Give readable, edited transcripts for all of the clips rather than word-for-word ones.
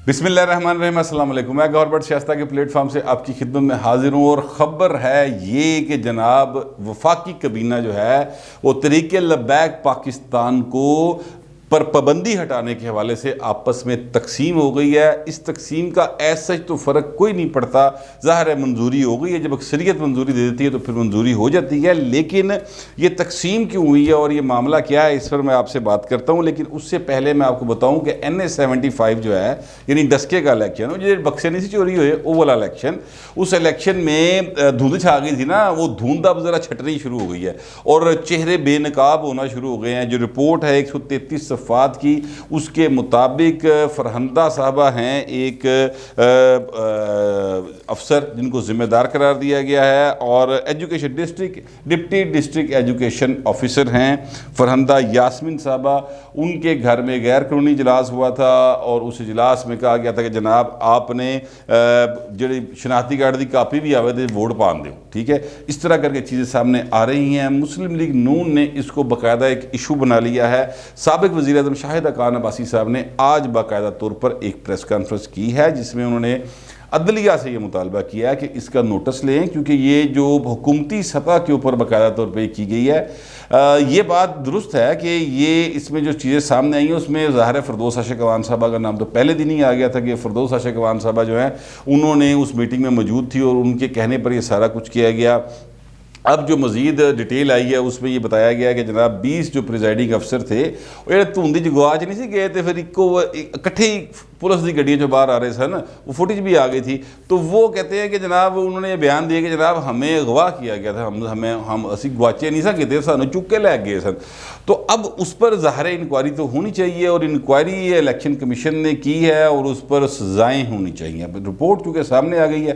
بسم اللہ الرحمن الرحیم، السلام علیکم۔ میں گورنمنٹ شائستہ کے پلیٹ فارم سے آپ کی خدمت میں حاضر ہوں، اور خبر ہے یہ کہ جناب وفاقی کابینہ جو ہے وہ تحریک لبیک پاکستان کو پر پابندی ہٹانے کے حوالے سے آپس میں تقسیم ہو گئی ہے۔ اس تقسیم کا ایسا تو فرق کوئی نہیں پڑتا، ظاہر ہے منظوری ہو گئی ہے، جب اکثریت منظوری دے دیتی ہے تو پھر منظوری ہو جاتی ہے، لیکن یہ تقسیم کیوں ہوئی ہے اور یہ معاملہ کیا ہے اس پر میں آپ سے بات کرتا ہوں۔ لیکن اس سے پہلے میں آپ کو بتاؤں کہ NA-75 جو ہے یعنی ڈسکے کا الیکشن ہو، جو بکسے نہیں سی چوری ہوئے، وہ والا الیکشن، اس الیکشن میں دھند چھا گئی تھی نا، وہ دھند اب ذرا چھٹنی شروع ہو گئی ہے اور چہرے بے نقاب ہونا شروع ہو گئے ہیں۔ جو رپورٹ ہے 133 صفحات کی، اس کے مطابق فرہندہ صاحبہ ہیں ایک افسر جن کو ذمہ دار قرار دیا گیا ہے، اور education deputy district education officer ہیں فرہندہ یاسمین صاحبہ۔ ان کے گھر میں غیر قانونی اجلاس ہوا تھا، اور اس اجلاس میں کہا گیا تھا کہ جناب آپ نے جڑی شناختی کارڈ دی کاپی بھی آوے دے ووٹ پان دو، ٹھیک ہے۔ اس طرح کر کے چیزیں سامنے آ رہی ہیں۔ مسلم لیگ نون نے اس کو باقاعدہ ایک ایشو بنا لیا ہے۔ سابق وزیر اعظم شاہد خاقان عباسی صاحب نے آج باقاعدہ طور پر ایک پریس کانفرنس کی ہے، جس میں انہوں نے عدلیہ سے یہ مطالبہ کیا ہے کہ اس کا نوٹس لیں، کیونکہ یہ جو حکومتی سطح کے اوپر باقاعدہ طور پہ کی گئی ہے، یہ بات درست ہے کہ یہ اس میں جو چیزیں سامنے آئی ہیں اس میں ظاہر ہے فردوس عاشق اعوان صاحبہ کا نام تو پہلے دن ہی آ گیا تھا کہ فردوس عاشق اعوان صاحبہ جو ہیں انہوں نے اس میٹنگ میں موجود تھی، اور ان کے کہنے پر یہ سارا کچھ کیا گیا۔ اب جو مزید ڈیٹیل آئی ہے اس میں یہ بتایا گیا کہ جناب 20 جو پریزائڈنگ افسر تھے وہ یہ دھوندی گواچ نہیں سی گئے تھے، پھر اکٹھے ہی پولیس دی گڈیاں جو باہر آ رہے سن، وہ فوٹیج بھی آ گئی تھی، تو وہ کہتے ہیں کہ جناب انہوں نے یہ بیان دیا کہ جناب ہمیں اغوا کیا گیا تھا، ہم اسی گواچے نہیں سا کہتے، سانوں چک کے لے گئے سن۔ تو اب اس پر ظاہر انکوائری تو ہونی چاہیے، اور انکوائری الیکشن کمیشن نے کی ہے، اور اس پر سزائیں ہونی چاہیے۔ رپورٹ چونکہ سامنے آ گئی ہے،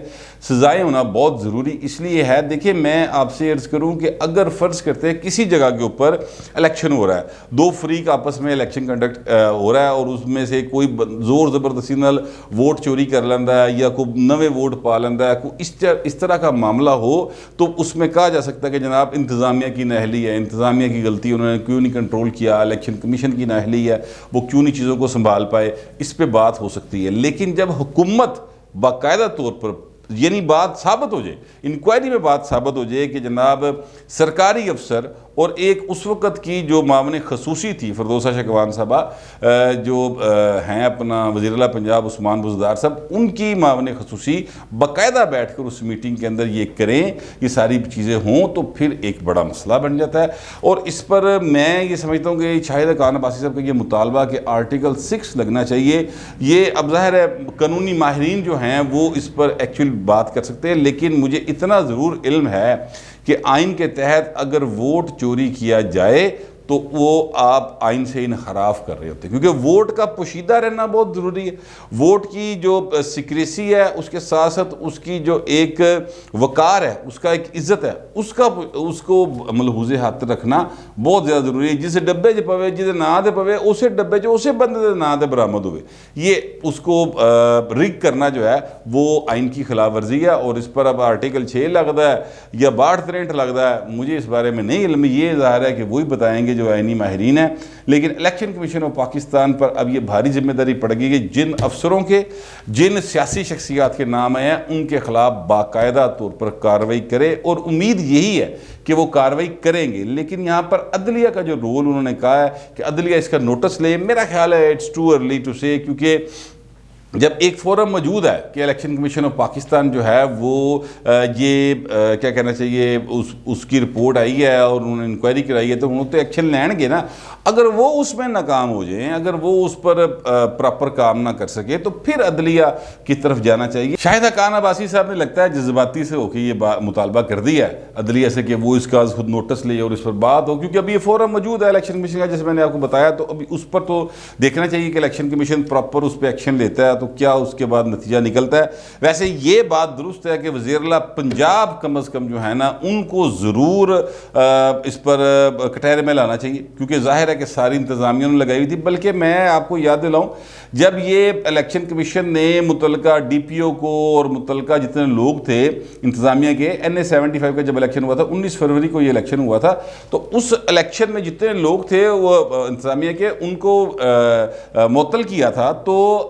سزائیں ہونا بہت ضروری اس لیے ہے۔ دیکھیں میں آپ سے عرض کروں کہ اگر فرض کرتے ہیں کسی جگہ کے اوپر الیکشن ہو رہا ہے، دو فریق آپس میں الیکشن کنڈکٹ ہو رہا ہے، اور اس میں سے کوئی زور زبردستی نال ووٹ چوری کر لینا ہے یا کوئی نوے ووٹ پا لینا ہے، کوئی اس طرح کا معاملہ ہو، تو اس میں کہا جا سکتا ہے کہ جناب انتظامیہ کی نااہلی ہے، انتظامیہ کی غلطی، انہوں نے کیوں نہیں کنٹرول کیا، الیکشن کمیشن کی نااہلی ہے، وہ کیوں نہیں چیزوں کو سنبھال پائے، اس پہ بات ہو سکتی ہے۔ لیکن جب حکومت باقاعدہ طور پر یعنی بات ثابت ہو جائے، انکوائری میں بات ثابت ہو جائے کہ جناب سرکاری افسر اور ایک اس وقت کی جو معاون خصوصی تھی فردوس عاشق اعوان صاحبہ، جو ہیں اپنا وزیر اعلیٰ پنجاب عثمان بزدار صاحب، ان کی معاون خصوصی باقاعدہ بیٹھ کر اس میٹنگ کے اندر یہ کریں، یہ ساری چیزیں ہوں، تو پھر ایک بڑا مسئلہ بن جاتا ہے۔ اور اس پر میں یہ سمجھتا ہوں کہ شاہد خاقان عباسی صاحب کا یہ مطالبہ کہ آرٹیکل 6 لگنا چاہیے، یہ اب ظاہر ہے قانونی ماہرین جو ہیں وہ اس پر ایکچوئل بات کر سکتے ہیں، لیکن مجھے اتنا ضرور علم ہے کہ آئین کے تحت اگر ووٹ چوری کیا جائے تو وہ آپ آئین سے انحراف کر رہے ہوتے ہیں، کیونکہ ووٹ کا پوشیدہ رہنا بہت ضروری ہے۔ ووٹ کی جو سیکریسی ہے، اس کے ساتھ ساتھ اس کی جو ایک وقار ہے، اس کا ایک عزت ہے، اس کو ملحوظ ہاتھ رکھنا بہت زیادہ ضروری ہے۔ جس ڈبے چ پوے، جس نام تے پوے، اسے ڈبے چ اسے بندے دے نام تے برآمد ہوئے، یہ اس کو رگ کرنا جو ہے وہ آئین کی خلاف ورزی ہے۔ اور اس پر اب آرٹیکل 6 لگتا ہے یا 62-63 لگتا ہے، مجھے اس بارے میں نہیں علم، یہ ظاہر ہے کہ وہی بتائیں گے جو آئینی ماہرین ہیں۔ لیکن الیکشن کمیشن آف پاکستان پر اب یہ بھاری ذمہ داری پڑ گئی کہ جن افسروں کے، جن سیاسی شخصیات کے نام آئے ہیں، ان کے خلاف باقاعدہ طور پر کارروائی کرے، اور امید یہی ہے کہ وہ کارروائی کریں گے۔ لیکن یہاں پر عدلیہ کا جو رول انہوں نے کہا ہے کہ عدلیہ اس کا نوٹس لے، میرا خیال ہے اٹس ٹو ارلی ٹو سے، کیونکہ جب ایک فورم موجود ہے کہ الیکشن کمیشن آف پاکستان جو ہے وہ یہ کیا کہنا چاہیے، اس کی رپورٹ آئی ہے اور انہوں نے انکوائری کرائی ہے، تو انہوں تو ایکشن لین گے نا۔ اگر وہ اس میں ناکام ہو جائیں، اگر وہ اس پر پراپر کام نہ کر سکے، تو پھر عدلیہ کی طرف جانا چاہیے۔ شاہد خاقان عباسی صاحب نے لگتا ہے جذباتی سے ہو کے یہ مطالبہ کر دیا ہے عدلیہ سے کہ وہ اس کا خود نوٹس لے اور اس پر بات ہو، کیونکہ ابھی یہ فورم موجود ہے الیکشن کمیشن کا، جیسے میں نے آپ کو بتایا، تو ابھی اس پر تو دیکھنا چاہیے کہ الیکشن کمیشن پراپر اس پہ ایکشن لیتا ہے تو کیا اس کے بعد نتیجہ نکلتا ہے۔ ویسے یہ بات درست ہے کہ وزیر اعلیٰ پنجاب کم از کم جو ہے نا، ان کو ضرور اس پر کٹہرے میں لانا چاہیے، کیونکہ ظاہر ہے کہ ساری انتظامیہ نے لگائی ہوئی تھی۔ بلکہ میں آپ کو یاد دلاؤں، جب یہ الیکشن کمیشن نے متعلقہ ڈی پی او کو اور متعلقہ جتنے لوگ تھے انتظامیہ کے، NA-75 کا جب الیکشن ہوا تھا، 19 فروری کو یہ الیکشن ہوا تھا، تو اس الیکشن میں جتنے لوگ تھے وہ انتظامیہ کے، ان کو معطل کیا تھا، تو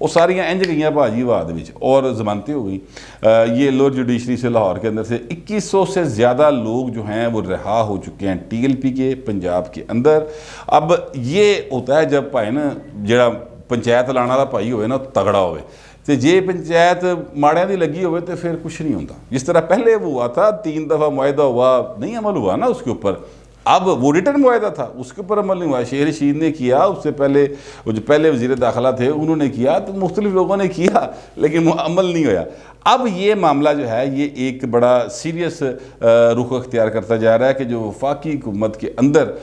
وہ ساریاں انج گئیاں بھاجی بعد وچ اور ضمانتیں ہو گئی. یہ لوور جوڈیشری سے لاہور کے اندر سے 2100 سے زیادہ لوگ جو ہیں وہ رہا ہو چکے ہیں TLP کے پنجاب کے اندر. اب یہ ہوتا ہے جب بھائی نا جڑا پنچایت لانا والا بھائی ہوئے نا تگڑا ہوئے تو جے پنچایت ماڑیاں دی لگی ہوئے تو پھر کچھ نہیں ہوتا. جس طرح پہلے وہ ہوا تھا 3 دفعہ معاہدہ ہوا نہیں عمل ہوا نا اس کے اوپر. اب وہ ریٹرن معاہدہ تھا اس کے اوپر عمل نہیں ہوا. شیر رشید نے کیا, اس سے پہلے وہ جو پہلے وزیر داخلہ تھے انہوں نے کیا, تو مختلف لوگوں نے کیا لیکن وہ عمل نہیں ہوا. اب یہ معاملہ جو ہے یہ ایک بڑا سیریس رخ اختیار کرتا جا رہا ہے کہ جو وفاقی حکومت کے اندر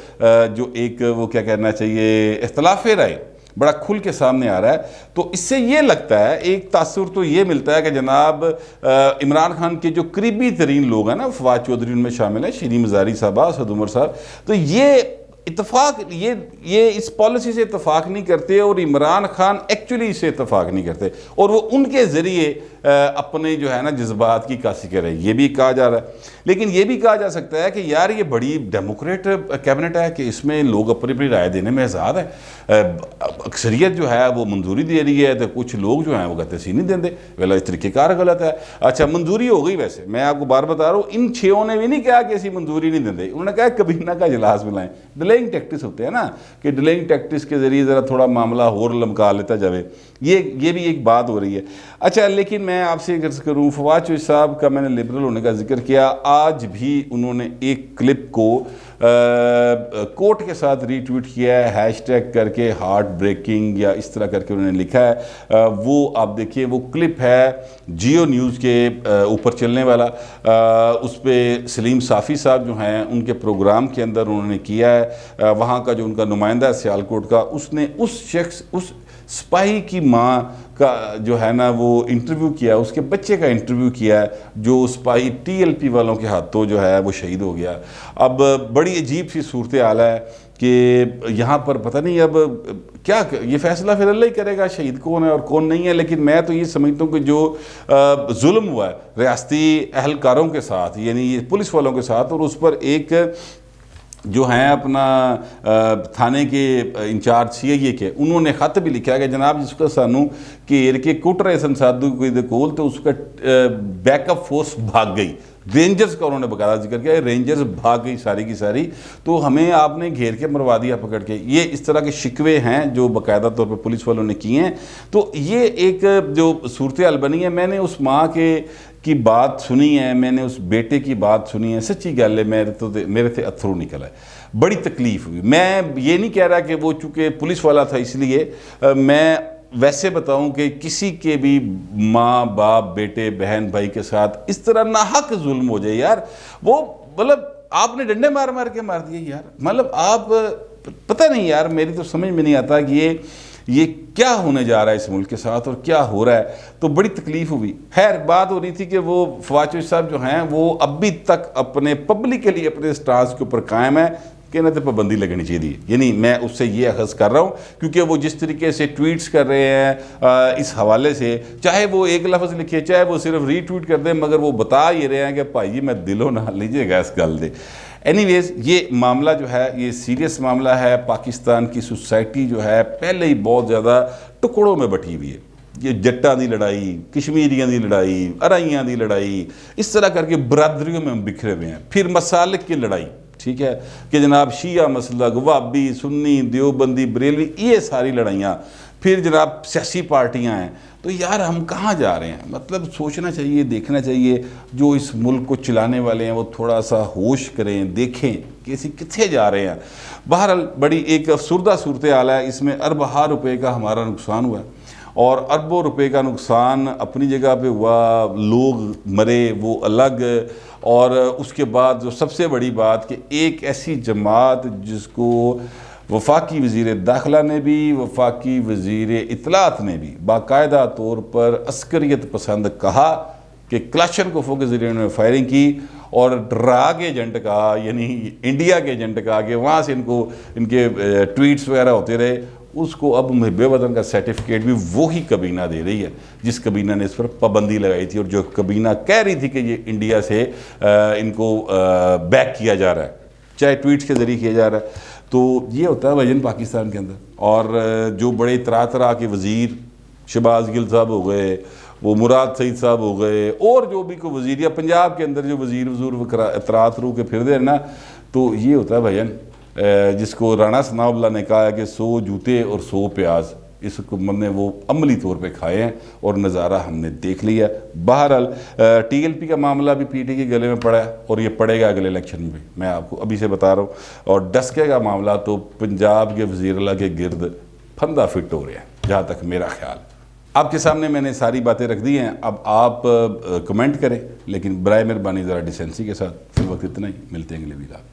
جو ایک وہ کیا کہنا چاہیے اختلاف رائے بڑا کھل کے سامنے آ رہا ہے. تو اس سے یہ لگتا ہے ایک تاثر تو یہ ملتا ہے کہ جناب عمران خان کے جو قریبی ترین لوگ ہیں نا, فواد چودھری ان میں شامل ہیں, شیریں مزاری صاحبہ, اسد عمر صاحب, تو یہ اتفاق یہ اس پالیسی سے اتفاق نہیں کرتے اور عمران خان ایکچولی اسے اتفاق نہیں کرتے اور وہ ان کے ذریعے اپنے جو ہے نا جذبات کی عکاسی کرے. یہ بھی کہا جا رہا ہے. لیکن یہ بھی کہا جا سکتا ہے کہ یار یہ بڑی ڈیموکریٹ کیبنٹ ہے کہ اس میں لوگ اپنی اپنی رائے دینے میں آزاد ہے. اکثریت جو ہے وہ منظوری دے رہی ہے تو کچھ لوگ جو ہیں وہ کہتے سی نہیں دیں. ویلا اس طریقہ کار غلط ہے. اچھا منظوری ہو گئی, ویسے میں آپ کو بار بتا رہا ہوں ان 6 نے بھی نہیں کہا کہ اسی منظوری نہیں دیں. انہوں نے کہا کابینہ کا اجلاس بلائیں. ڈیلیئنگ ٹیکٹس ہوتے ہیں نا کہ ڈیلیئنگ ٹیکٹس کے ذریعے ذرا تھوڑا معاملہ اور لمکا لیتا جاوے. یہ بھی ایک بات ہو رہی ہے. اچھا لیکن میں آپ سے عرض کروں, فواد چودھری صاحب کا میں نے لبرل ہونے کا ذکر کیا, آج بھی انہوں نے ایک کلپ کو کوٹ کے ساتھ ری ٹویٹ کیا ہے, ہیش ٹیگ کر کے ہارٹ بریکنگ یا اس طرح کر کے انہوں نے لکھا ہے. وہ آپ دیکھیں وہ کلپ ہے جیو نیوز کے اوپر چلنے والا. اس پہ سلیم صافی صاحب جو ہیں ان کے پروگرام کے اندر انہوں نے کیا ہے, وہاں کا جو ان کا نمائندہ ہے سیالکوٹ کا, اس نے اس شخص اس سپاہی کی ماں کا جو ہے نا وہ انٹرویو کیا, اس کے بچے کا انٹرویو کیا ہے جو سپاہی TLP والوں کے ہاتھوں جو ہے وہ شہید ہو گیا. اب بڑی عجیب سی صورتحال ہے کہ یہاں پر پتہ نہیں اب کیا یہ فیصلہ پھر اللہ ہی کرے گا شہید کون ہے اور کون نہیں ہے. لیکن میں تو یہ سمجھتا ہوں کہ جو ظلم ہوا ہے ریاستی اہلکاروں کے ساتھ یعنی پولیس والوں کے ساتھ, اور اس پر ایک جو ہیں اپنا تھانے کے انچارج CIA کے, انہوں نے خط بھی لکھا ہے کہ جناب جس کا سانو گھیر کے کٹ رہے سن سادھو کوئی دے کول تو اس کا بیک اپ فورس بھاگ گئی. رینجرز کا انہوں نے باقاعدہ ذکر کیا, رینجرز بھاگ گئی ساری کی ساری, تو ہمیں آپ نے گھیر کے مروا دیا پکڑ کے. یہ اس طرح کے شکوے ہیں جو باقاعدہ طور پہ پولیس والوں نے کیے ہیں. تو یہ ایک جو صورتحال بنی ہے, میں نے اس ماں کی بات سنی ہے, میں نے اس بیٹے کی بات سنی ہے, سچی گل ہے میرے سے اتھرو نکلا ہے, بڑی تکلیف ہوئی. میں یہ نہیں کہہ رہا کہ وہ چونکہ پولیس والا تھا اس لیے, میں ویسے بتاؤں کہ کسی کے بھی ماں باپ بیٹے بہن بھائی کے ساتھ اس طرح ناحق ظلم ہو جائے یار, وہ مطلب آپ نے ڈنڈے مار مار کے مار دیے یار, مطلب آپ پتہ نہیں یار, میری تو سمجھ میں نہیں آتا کہ یہ کیا ہونے جا رہا ہے اس ملک کے ساتھ اور کیا ہو رہا ہے. تو بڑی تکلیف ہوئی. خیر بات ہو رہی تھی کہ وہ فواد چودھری صاحب جو ہیں وہ ابھی تک اپنے پبلکلی اپنے سٹانس کے اوپر قائم ہے کہ نہ تو پابندی لگنی چاہیے. یعنی میں اس سے یہ اخذ کر رہا ہوں کیونکہ وہ جس طریقے سے ٹویٹس کر رہے ہیں اس حوالے سے, چاہے وہ ایک لفظ لکھے چاہے وہ صرف ری ٹویٹ کر دیں, مگر وہ بتا یہ رہے ہیں کہ بھائی میں دلوں نہ لیجیے گا اس گل دے. اینی ویز یہ معاملہ جو ہے یہ سیریس معاملہ ہے. پاکستان کی سوسائٹی جو ہے پہلے ہی بہت زیادہ ٹکڑوں میں بٹی ہوئی ہے. یہ جٹاں دی لڑائی, کشمیریاں دی لڑائی, ارائیاں دی لڑائی, اس طرح کر کے برادریوں میں ہم بکھرے ہوئے ہیں. پھر مسالک کی لڑائی, ٹھیک ہے کہ جناب شیعہ مسلک, وہابی, سنی, دیوبندی, بریلوی, یہ ساری لڑائیاں. پھر جناب سیاسی پارٹیاں ہیں. تو یار ہم کہاں جا رہے ہیں؟ مطلب سوچنا چاہیے, دیکھنا چاہیے. جو اس ملک کو چلانے والے ہیں وہ تھوڑا سا ہوش کریں, دیکھیں کہ اسی کتنے جا رہے ہیں. بہرحال بڑی ایک افسردہ صورتحال ہے. اس میں اربوں روپے کا ہمارا نقصان ہوا ہے, اور اربوں روپے کا نقصان اپنی جگہ پہ ہوا, لوگ مرے وہ الگ. اور اس کے بعد جو سب سے بڑی بات کہ ایک ایسی جماعت جس کو وفاقی وزیر داخلہ نے بھی, وفاقی وزیر اطلاعات نے بھی باقاعدہ طور پر عسکریت پسند کہا کہ کلاشنکوفوں کے ذریعے انہوں نے فائرنگ کی, اور ڈرا کے ایجنٹ کہا, یعنی انڈیا کے ایجنٹ کہا کہ وہاں سے ان کے ٹویٹس وغیرہ ہوتے رہے. اس کو اب محب وطن کا سرٹیفکیٹ بھی وہی کابینہ دے رہی ہے جس کابینہ نے اس پر پابندی لگائی تھی, اور جو کابینہ کہہ رہی تھی کہ یہ انڈیا سے ان کو بیک کیا جا رہا ہے, چاہے ٹویٹس کے ذریعے کیا جا رہا ہے. تو یہ ہوتا ہے ویژن پاکستان کے اندر. اور جو بڑے طرح طرح کے وزیر شہباز گل صاحب ہو گئے، وہ مراد سعید صاحب ہو گئے، اور جو بھی کوئی وزیر یا پنجاب کے اندر جو وزیر اطراط رو کے پھر دے نا، تو یہ ہوتا ہے بھائین جس کو رانا ثناء اللہ نے کہا ہے کہ 100 جوتے اور 100 پیاز، اس حکومت نے وہ عملی طور پہ کھائے ہیں اور نظارہ ہم نے دیکھ لیا۔ بہرحال ٹی ایل پی کا معاملہ بھی پی ٹی کے گلے میں پڑا ہے اور یہ پڑے گا اگلے الیکشن میں، میں آپ کو ابھی سے بتا رہا ہوں۔ اور ڈسکے کا معاملہ تو پنجاب کے وزیر اعلیٰ کے گرد پھندا فٹ ہو رہے ہیں جہاں تک میرا خیال۔ آپ کے سامنے میں نے ساری باتیں رکھ دی ہیں، اب آپ کمنٹ کریں، لیکن برائے مہربانی ذرا ڈیسنسی کے ساتھ۔ فی الوقت اتنا ہی، ملتے ہیں اگلے ویڈیو۔